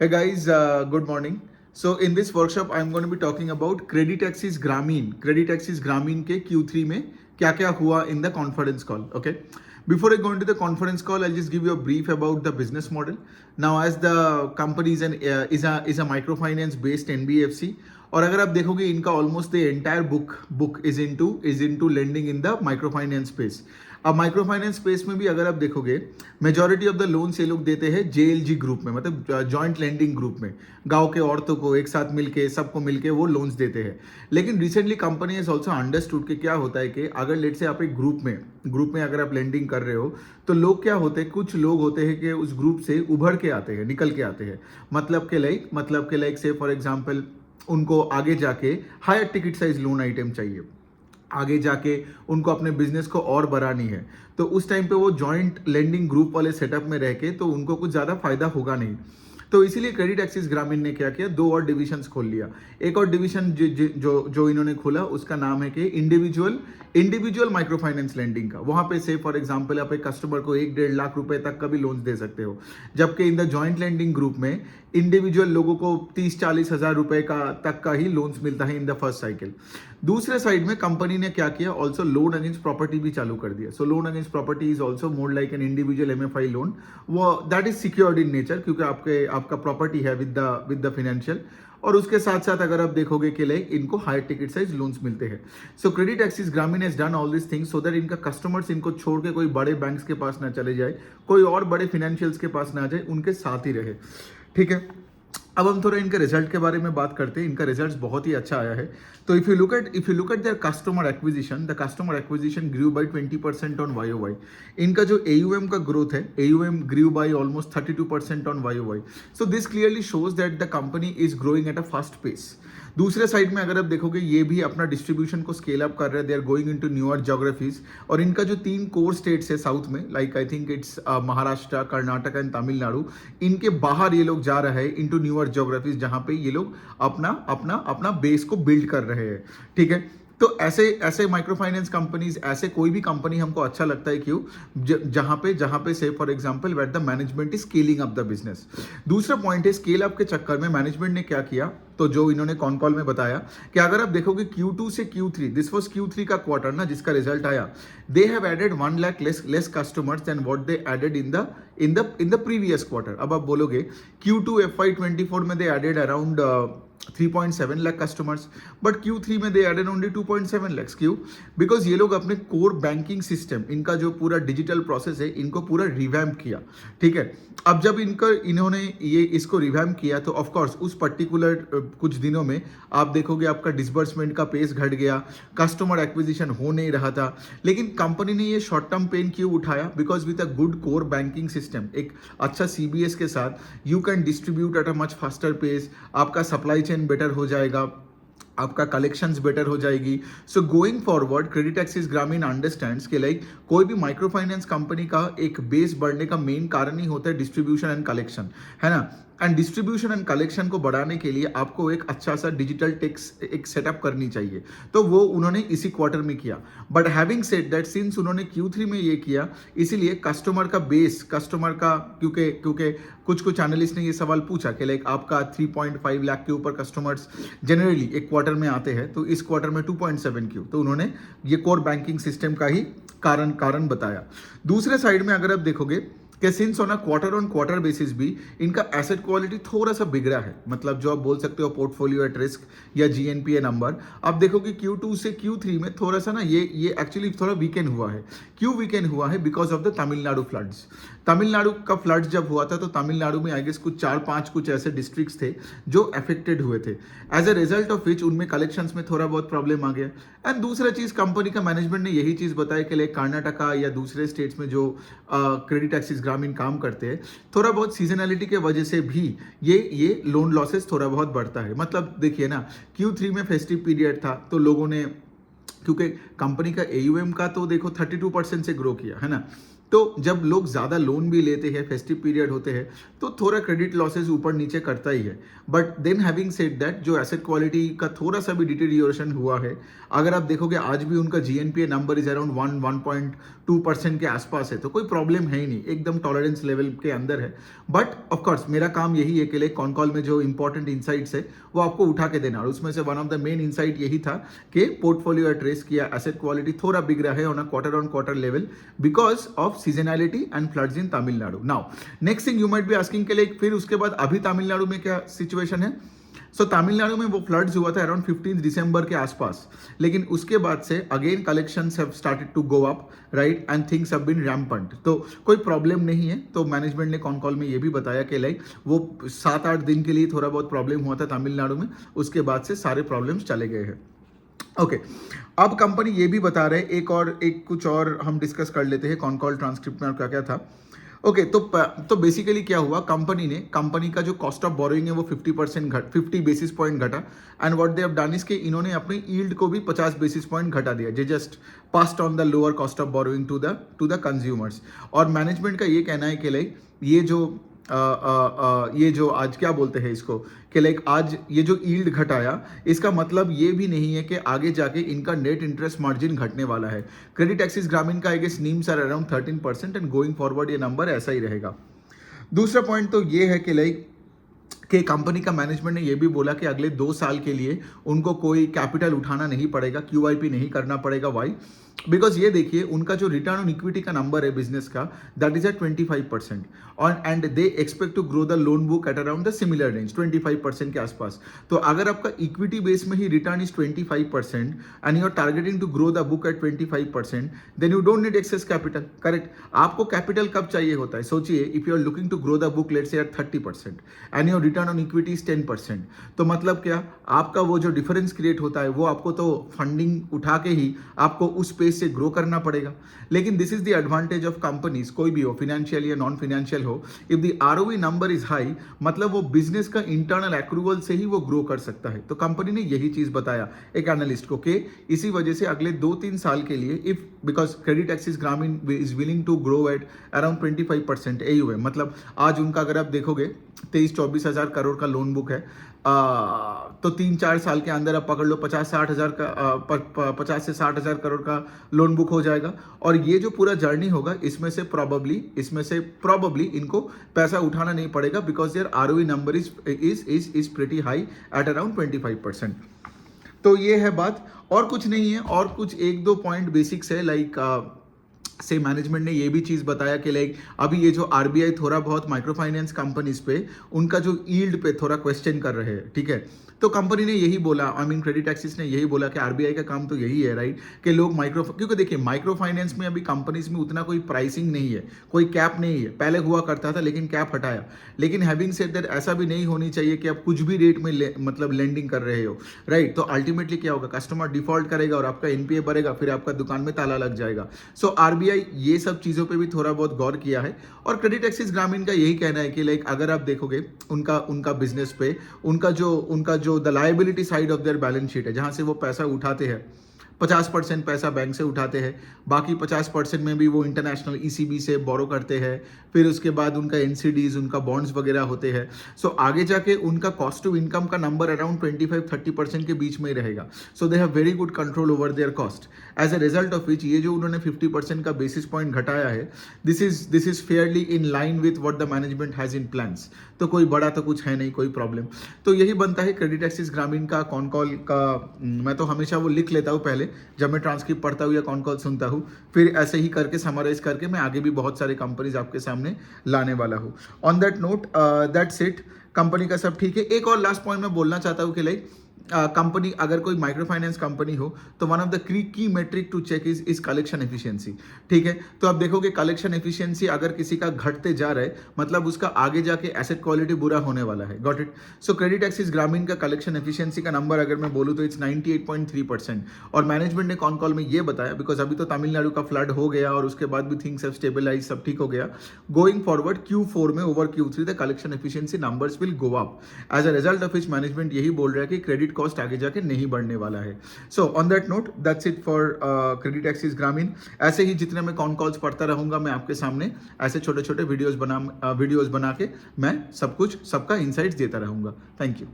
Hey guys, good morning. So in this workshop, I'm going to be talking about Credit Axis Grameen. Credit Axis Grameen के Q3 में क्या क्या हुआ in the conference call. Okay. Before I go into the conference call, I'll just give you a brief about the business model. Now, as the company is a microfinance based NBFC, और अगर आप देखोगे इनका almost the entire book is into lending in the microfinance space. अब microfinance space में भी अगर आप देखोगे मेजॉरिटी ऑफ द लोन्स ये लोग देते हैं जेएलजी ग्रुप में, मतलब जॉइंट लैंडिंग ग्रुप में. गांव के औरतों को एक साथ मिलके सबको मिलके वो लोन्स देते हैं. लेकिन recently company has also understood कि क्या होता है कि अगर लेट से आप एक ग्रुप में अगर आप लेंडिंग कर रहे हो तो लोग क्या होते हैं, कुछ लोग होते हैं कि उस ग्रुप से उभर के आते हैं, निकल के आते हैं. मतलब के लाइक से फॉर एग्जाम्पल उनको आगे जाके higher ticket size loan item चाहिए, आगे जाके उनको अपने बिजनेस को और बढ़ानी है. तो उस टाइम पे वो जॉइंट लेंडिंग ग्रुप वाले सेटअप में रह के तो उनको कुछ ज़्यादा फायदा होगा नहीं. तो इसीलिए क्रेडिट एक्सिस ग्रामीण ने क्या किया, दो और डिविजन्स खोल लिया. एक और डिवीजन जो इन्होंने खोला उसका नाम है कि इंडिविजुअल माइक्रो फाइनेंस लेंडिंग का. वहां पे से फॉर एग्जांपल आप एक कस्टमर को 1-1.5 लाख रुपए तक का भी लोन दे सकते हो, जबकि in the joint lending group में इंडिविजुअल लोगों को 30-40 हजार रुपए का तक का ही लोन्स मिलता है इन द फर्स्ट साइकिल. दूसरे साइड में कंपनी ने क्या किया, ऑल्सो लोन अगेंस्ट प्रॉपर्टी भी चालू कर दिया. So loan against property is also more like an individual MFI loan. वो that is secured in nature क्योंकि आपका प्रॉपर्टी है विद द फाइनेंशियल. और उसके साथ साथ अगर आप देखोगे कि लाइक इनको हायर टिकट साइज लोन्स मिलते हैं. सो क्रेडिट एक्सिस ग्रामीण has done all this things so that इनका कस्टमर्स इनको छोड़ के कोई बड़े बैंक्स के पास ना चले जाए, कोई और बड़े फाइनेंशियल्स के पास ना जाए, उनके साथ ही रहे. ठीक है. अब हम थोड़ा इनके रिजल्ट के बारे में बात करते हैं. इनका रिजल्ट बहुत ही अच्छा आया है. तो if you look at their customer acquisition, the customer acquisition grew by 20% on YOY. इनका जो AUM का ग्रोथ है, AUM grew by almost 32% on YOY. So this clearly shows that the company is growing at a fast pace. दूसरे side में अगर आप देखोगे ये भी अपना डिस्ट्रीब्यूशन को स्केल अप कर रहे हैं. They are going into newer geographies. और इनका जो 3 कोर स्टेट्स है साउथ में, like I think it's Maharashtra, Karnataka and Tamil Nadu, इनके बाहर ये लोग जा रहे हैं इनटू न्यूअर ज्योग्राफीज जहां पे ये लोग अपना बेस को बिल्ड कर रहे हैं. ठीक है. तो ऐसे माइक्रो फाइनेंस कंपनीज, ऐसे कोई भी कंपनी हमको अच्छा लगता है. क्यों? जहां पे से for example where the management is scaling up the business. दूसरा पॉइंट है स्केल अप के चक्कर में मैनेजमेंट ने क्या किया, तो जो इन्होंने कॉन कॉल में बताया कि अगर आप देखोगे Q2 से Q3, दिस वाज Q3 का क्वार्टर ना जिसका रिजल्ट आया, they have added 1 lakh less customers than what they added in the previous quarter. अब आप बोलोगे Q2 FY24 में they added around 3.7 lakh customers, but Q3 में दे एडेड ओनली 2.7 lakhs. क्यों? बिकॉज ये लोग अपने कोर बैंकिंग सिस्टम, इनका जो पूरा डिजिटल प्रोसेस है, इनको पूरा रिवैम्प किया. ठीक है. अब जब इन्होंने इसको रिवैम्प किया तो ऑफ कोर्स उस पर्टिकुलर कुछ दिनों में आप देखोगे आपका डिसबर्समेंट का पेस घट गया, कस्टमर एक्विजिशन हो नहीं रहा था. लेकिन कंपनी ने ये शॉर्ट टर्म पेन क्यों उठाया? Because with a good core banking system, एक अच्छा CBS के साथ you can distribute at a much faster pace. आपका सप्लाई चेन बेटर हो जाएगा, आपका कलेक्शंस बेटर हो जाएगी. So going forward credit access Grameen understands कि लाइक कोई भी माइक्रो फाइनेंस कंपनी का एक बेस बढ़ने का मेन कारण ही होता है डिस्ट्रीब्यूशन एंड कलेक्शन, है ना. एंड डिस्ट्रीब्यूशन एंड कलेक्शन को बढ़ाने के लिए आपको एक अच्छा सा डिजिटल टेक्स एक सेटअप करनी चाहिए. तो वो उन्होंने इसी क्वार्टर में किया. But having said that, since उन्होंने Q3 में ये किया, इसीलिए कस्टमर का क्योंकि कुछ एनालिस्ट ने ये सवाल पूछा कि लाइक आपका 3.5 लाख के ऊपर कस्टमर्स जनरली एक क्वार्टर में आते हैं, तो इस क्वार्टर में 2.7 क्यों? तो उन्होंने ये कोर बैंकिंग सिस्टम का ही कारण बताया. दूसरे साइड में अगर आप देखोगे कि सिंस ऑन क्वार्टर बेसिस भी इनका एसेट क्वालिटी थोड़ा सा बिगड़ा है, मतलब जो आप बोल सकते हो पोर्टफोलियो एट रिस्क या GNPA नंबर. आप देखोगे Q2 से Q3 में थोड़ा सा ना ये एक्चुअली थोड़ा वीकेन हुआ है. क्यों वीकेन हुआ है? Because of the Tamil Nadu floods. Tamil Nadu का फ्लड्स जब हुआ था तो तमिलनाडु में आई गेस कुछ 4-5 कुछ ऐसे डिस्ट्रिक्ट्स थे जो अफेक्टेड हुए थे. As a result of which उनमें कलेक्शंस में थोड़ा बहुत प्रॉब्लम आ गया. एंड दूसरा चीज कंपनी का मैनेजमेंट ने यही चीज बताया कि लाइक कर्नाटका या दूसरे स्टेट्स में जो क्रेडिट एक्सिस ग्रामीण काम करते हैं, थोड़ा बहुत सीजनैलिटी के वजह से भी ये लोन लॉसेस थोड़ा बहुत बढ़ता है. मतलब देखिए ना, Q3 में फेस्टिव पीरियड था तो लोगों ने, क्योंकि कंपनी का AUM का तो देखो 32% से ग्रो किया, है ना. तो जब लोग ज़्यादा लोन भी लेते हैं, फेस्टिव पीरियड होते हैं, तो थोड़ा क्रेडिट लॉसेज ऊपर नीचे करता ही है. But then having said that, जो एसेट क्वालिटी का थोड़ा सा भी डिटेरियोरेशन हुआ है, अगर आप देखोगे आज भी उनका GNPA नंबर इज अराउंड 1.2% के आसपास है, तो कोई प्रॉब्लम है ही नहीं, एकदम टॉलरेंस लेवल के अंदर है. बट ऑफकोर्स मेरा काम यही है कि लाइक कॉन कॉल में जो इंपॉर्टेंट इंसाइट्स है वो आपको उठा के देना, और उसमें से one of the main insight यही था कि पोर्टफोलियो ट्रेस किया, एसेट क्वालिटी थोड़ा बिग रहा है on a quarter level because of seasonality and floods in Tamil Nadu. Now next thing you might be asking के लाइक फिर उसके बाद अभी तमिलनाडु में क्या सिचुएशन है. सो तमिलनाडु में वो फ्लड्स हुआ था अराउंड 15 दिसंबर के आसपास, लेकिन उसके बाद से again collections have started to go up, right, and things have been rampant. तो कोई प्रॉब्लम नहीं है. तो मैनेजमेंट ने कॉन कॉल में ये भी बताया कि लाइक वो 7-8 दिन के लिए थोड़ा बहुत प्रॉब्लम हुआ था तमिलनाडु में, उसके बाद से सारे प्रॉब्लम्स चले गए हैं. ओके, अब कंपनी ये भी बता रहे, एक कुछ और हम डिस्कस कर लेते हैं कॉन कॉल ट्रांसक्रिप्ट में और क्या क्या था. ओके, तो बेसिकली क्या हुआ, कंपनी का जो कॉस्ट ऑफ बोरोइंग है वो 50 बेसिस पॉइंट घटा. And what they have done is कि इन्होंने अपनी यील्ड को भी 50 बेसिस पॉइंट घटा दिया. जे just passed on the lower cost of borrowing to the consumers. और मैनेजमेंट का ये कहना है कि लाइक ये जो आज क्या बोलते हैं इसको कि लाइक आज ये जो यील्ड घटाया, इसका मतलब ये भी नहीं है कि आगे जाके इनका नेट इंटरेस्ट मार्जिन घटने वाला है. क्रेडिट एक्सिस ग्रामीण का I guess NIMs are around 13% and going forward ये नंबर ऐसा ही रहेगा. दूसरा पॉइंट तो ये है कि लाइक कि कंपनी का मैनेजमेंट ने ये भी बोला कि अगले 2 साल के लिए उनको कोई कैपिटल उठाना नहीं पड़ेगा, QIP नहीं करना पड़ेगा. वाई? बिकॉज ये देखिए उनका जो रिटर्न ऑन इक्विटी का नंबर है बिजनेस का, दैट इज एट 25%. और and they expect to grow the loan book at around the similar range 25% के आसपास. तो अगर आपका इक्विटी बेस में ही return is 25% and you are targeting to grow the book at 25%, then you don't need excess capital. Correct. आपको capital कब चाहिए होता है, सोचिए, if you are looking to grow the book let's say at 30% and your return on equity is 10%, तो मतलब क्या, आपका वो जो डिफरेंस क्रिएट होता है वो आपको तो फंडिंग उठा के ही आपको उस स्पेस से ग्रो करना पड़ेगा. लेकिन this is the advantage of companies, कोई भी हो, फाइनेंशियल या नॉन फाइनेंशियल हो, if the ROE number is high, मतलब वो बिजनेस का इंटरनल एक्रूवल से ही वो ग्रो कर सकता है. तो कंपनी ने यही चीज बताया एक एनालिस्ट को कि इसी वजह से अगले 2-3 साल के लिए if because credit access Grameen is willing to grow at around 25% AUM, मतलब आज उनका अगर आप देखोगे 23-24 हज़ार करोड़ का लोन बुक है, तो 3-4 साल के अंदर आप पकड़ लो 50 से 60 हज़ार करोड़ का लोन बुक हो जाएगा. और ये जो पूरा जर्नी होगा इसमें से प्रॉबली इनको पैसा उठाना नहीं पड़ेगा because their ROE number is pretty high at around 25%. तो ये है बात, और कुछ नहीं है. और कुछ 1-2 पॉइंट बेसिक्स है लाइक से मैनेजमेंट ने ये भी चीज़ बताया कि लाइक अभी ये जो RBI थोड़ा बहुत माइक्रो फाइनेंस कंपनीज पे उनका जो यील्ड पे थोड़ा क्वेश्चन कर रहे हैं. ठीक है, तो कंपनी ने यही बोला, आई मीन क्रेडिट एक्सिस ने यही बोला कि RBI का काम तो यही है, राइट, कि लोग क्योंकि देखिए माइक्रो फाइनेंस में अभी कंपनीज में उतना कोई प्राइसिंग नहीं है, कोई कैप नहीं है. पहले हुआ करता था लेकिन कैप हटाया. लेकिन हैविंग सेड दैट ऐसा भी नहीं होनी चाहिए कि आप कुछ भी रेट में मतलब लेंडिंग कर रहे हो, राइट. तो अल्टीमेटली क्या होगा, कस्टमर डिफॉल्ट करेगा और आपका NPA बढ़ेगा, फिर आपका दुकान में ताला लग जाएगा. सो RBI ये सब चीज़ों पे भी थोड़ा बहुत गौर किया है. और क्रेडिट एक्सिस ग्रामीण का यही कहना है कि लाइक अगर आप देखोगे उनका बिजनेस पे उनका जो the liability side of their balance sheet है, जहां से वो पैसा उठाते हैं, 50% पैसा बैंक से उठाते हैं, बाकी 50% में भी वो इंटरनेशनल ECB से बोरो करते हैं, फिर उसके बाद उनका NCDs, उनका बॉन्ड्स वगैरह होते हैं. सो आगे जाके उनका कॉस्ट टू इनकम का नंबर अराउंड 25-30% के बीच में ही रहेगा. So they have very good control over their cost. As a result of which ये जो उन्होंने 50% का बेसिस पॉइंट घटाया है, this is fairly in line with what the management has in plans. तो कोई बड़ा तो कुछ है नहीं, कोई प्रॉब्लम. तो यही बनता है क्रेडिट एक्सिस ग्रामीण का कॉन कॉल का. मैं तो हमेशा वो लिख लेता हूँ पहले जब मैं ट्रांसक्रिप्ट पढ़ता हूँ या कॉन कॉल सुनता हूँ, फिर ऐसे ही करके समराइज करके मैं आगे भी बहुत सारे कंपनीज आपके सामने लाने वाला हूँ. On that note, that's it. Company का सब ठीक है. एक और लास्ट पॉइंट मैं बोलना चाहता हूँ कि लाइक कंपनी, अगर कोई माइक्रो फाइनेंस कंपनी हो तो one of the key metric to check is collection efficiency. ठीक है, तो आप देखोगे कलेक्शन एफिशिएंसी अगर किसी का घटते जा रहा है, मतलब उसका आगे जाके एसेट क्वालिटी बुरा होने वाला है. Got it. So credit access Grameen का कलेक्शन एफिशिएंसी का नंबर अगर मैं बोलूँ तो इट्स 98.3%. और मैनेजमेंट ने कॉन कॉल में ये बताया, बिकॉज अभी तो तमिलनाडु का फ्लड हो गया और उसके बाद भी थिंग्स हैव स्टेबलाइज, सब ठीक हो गया. गोइंग फॉरवर्ड Q4 में over Q3 the collection efficiency numbers will go up. As a result of which management यही बोल रहा है कि क्रेडिट क्रेडिट कॉस्ट आगे जाके नहीं बढ़ने वाला है. So on that note that's it for credit access ग्रामीण. ऐसे ही जितने मैं कॉन कॉल्स पढ़ता रहूंगा मैं आपके सामने ऐसे छोटे छोटे वीडियोस बना के मैं सब कुछ सबका इनसाइट्स देता रहूंगा. Thank you.